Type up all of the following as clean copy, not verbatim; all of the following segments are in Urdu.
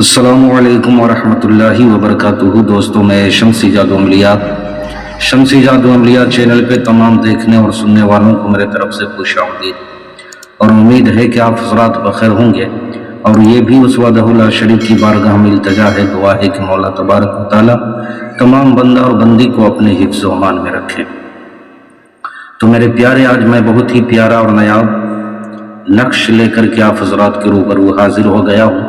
السلام علیکم ورحمۃ اللہ وبرکاتہ۔ دوستوں، میں شمسی جادو عملیات چینل پہ تمام دیکھنے اور سننے والوں کو میرے طرف سے خوش آمدید، اور امید ہے کہ آپ حضرات بخیر ہوں گے۔ اور یہ بھی اس وحدہ لا شریک کی بارگاہ میں التجا ہے، دعا ہے کہ مولا تبارک و تعالی تمام بندہ اور بندی کو اپنے حفظ و امان میں رکھے۔ تو میرے پیارے، آج میں بہت ہی پیارا اور نایاب نقش لے کر کے آپ حضرات کے روبرو حاضر ہو گیا ہوں۔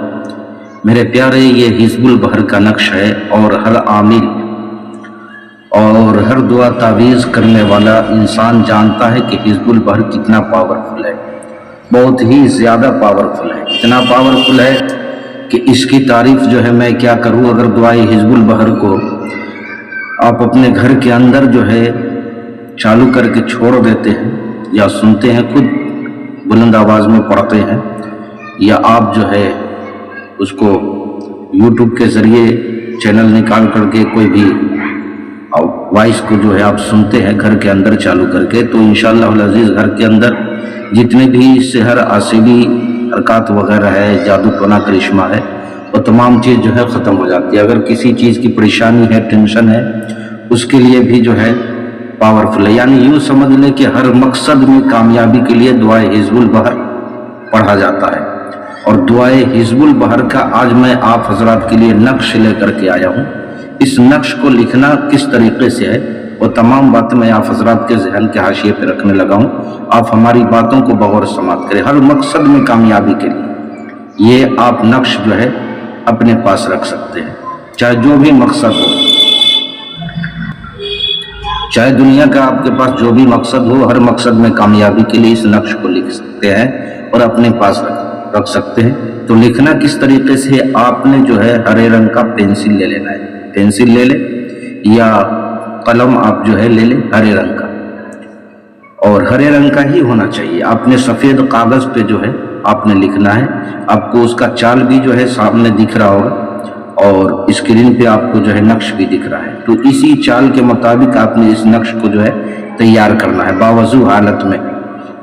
میرے پیارے، یہ حزب البحر کا نقش ہے، اور ہر عامل اور ہر دعا تعویذ کرنے والا انسان جانتا ہے کہ حزب البحر کتنا پاورفل ہے، بہت ہی زیادہ پاورفل ہے۔ اتنا پاورفل ہے کہ اس کی تعریف جو ہے میں کیا کروں۔ اگر دعائے حزب البحر کو آپ اپنے گھر کے اندر جو ہے چالو کر کے چھوڑ دیتے ہیں، یا سنتے ہیں، خود بلند آواز میں پڑھتے ہیں، یا آپ جو ہے اس کو یوٹیوب کے ذریعے چینل نکال کر کے کوئی بھی وائس کو جو ہے آپ سنتے ہیں گھر کے اندر چالو کر کے، تو انشاءاللہ العزیز گھر کے اندر جتنے بھی سحر آسیبی حرکات وغیرہ ہے، جادو ٹونا کرشمہ ہے، وہ تمام چیز جو ہے ختم ہو جاتی ہے۔ اگر کسی چیز کی پریشانی ہے، ٹینشن ہے، اس کے لیے بھی جو ہے پاورفل ہے۔ یعنی یوں سمجھ لیں کہ ہر مقصد میں کامیابی کے لیے دعائے حزب البحر پڑھا جاتا ہے۔ اور دعائے حزب البحر کا آج میں آپ حضرات کے لیے نقش لے کر کے آیا ہوں۔ اس نقش کو لکھنا کس طریقے سے ہے، وہ تمام باتیں میں آپ حضرات کے ذہن کے حاشیے پہ رکھنے لگا ہوں۔ آپ ہماری باتوں کو بغور سماعت کریں۔ ہر مقصد میں کامیابی کے لیے یہ آپ نقش جو ہے اپنے پاس رکھ سکتے ہیں، چاہے جو بھی مقصد ہو، چاہے دنیا کا آپ کے پاس جو بھی مقصد ہو، ہر مقصد میں کامیابی کے لیے اس نقش کو لکھ سکتے ہیں اور اپنے پاس رکھ سکتے ہیں۔ تو لکھنا کس طریقے سے، آپ نے جو ہے ہرے رنگ کا پینسل لے لینا ہے، پینسل لے لیں یا قلم آپ جو ہے لے لیں ہرے رنگ کا، اور ہرے رنگ کا ہی ہونا چاہیے۔ آپ نے سفید کاغذ پہ جو ہے آپ نے لکھنا ہے۔ آپ کو اس کا چال بھی جو ہے سامنے دکھ رہا ہوگا، اور اسکرین پہ آپ کو جو ہے نقش بھی دکھ رہا ہے۔ تو اسی چال کے مطابق آپ نے اس نقش کو جو ہے تیار کرنا ہے۔ باوضو حالت میں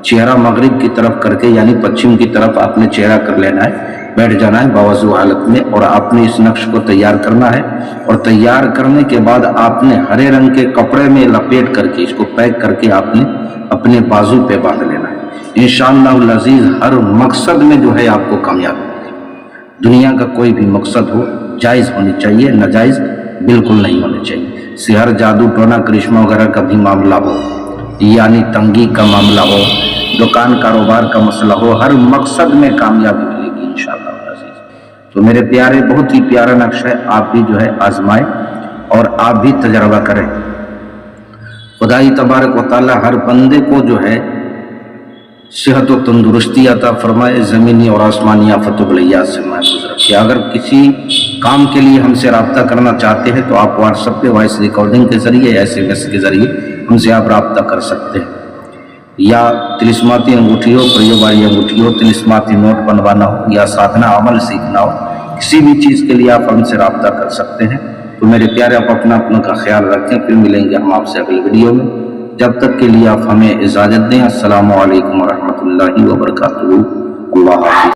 چہرہ مغرب کی طرف کر کے، یعنی پچھم کی طرف آپ نے چہرہ کر لینا ہے، بیٹھ جانا ہے باوضو حالت میں، اور آپ نے اس نقش کو تیار کرنا ہے۔ اور تیار کرنے کے بعد آپ نے ہرے رنگ کے کپڑے میں لپیٹ کر کے، اس کو پیک کر کے آپ نے اپنے بازو پہ باندھ لینا ہے۔ انشاءاللہ العزیز ہر مقصد میں جو ہے آپ کو کامیابی ملے گی۔ دنیا کا کوئی بھی مقصد ہو، جائز ہونی چاہیے، ناجائز بالکل نہیں ہونے چاہیے۔ سحر، جادو ٹونا کرشمہ وغیرہ کا بھی معاملہ ہو، یعنی تنگی کا معاملہ ہو، دکان کاروبار کا مسئلہ ہو، ہر مقصد میں کامیابی ملے گی انشاءاللہ العزیز۔ تو میرے پیارے، بہت ہی پیارا نقش ہے، آپ بھی جو ہے آزمائیں اور آپ بھی تجربہ کریں۔ خدائی تبارک و تعالی ہر بندے کو جو ہے صحت و تندرستی عطا فرمائے، زمینی اور آسمانی آفت و بلیات سے محفوظ رکھے۔ اگر کسی کام کے لیے ہم سے رابطہ کرنا چاہتے ہیں تو آپ واٹس ایپ پہ وائس ریکارڈنگ کے ذریعے یا SMS کے ذریعے ہم سے آپ رابطہ کر سکتے ہیں، یا تلسماتی انگوٹھی ہو، پریوباری انگوٹھی ہو، تلسماتی نوٹ بنوانا ہو، یا سادھنا عمل سیکھنا ہو، کسی بھی چیز کے لیے آپ ہم سے رابطہ کر سکتے ہیں۔ تو میرے پیارے، آپ اپنا کا خیال رکھیں، پھر ملیں گے ہم آپ سے اگلی ویڈیو میں۔ جب تک کے لیے آپ ہمیں اجازت دیں۔ السلام علیکم ورحمۃ اللہ وبرکاتہ۔ اللہ حافظ۔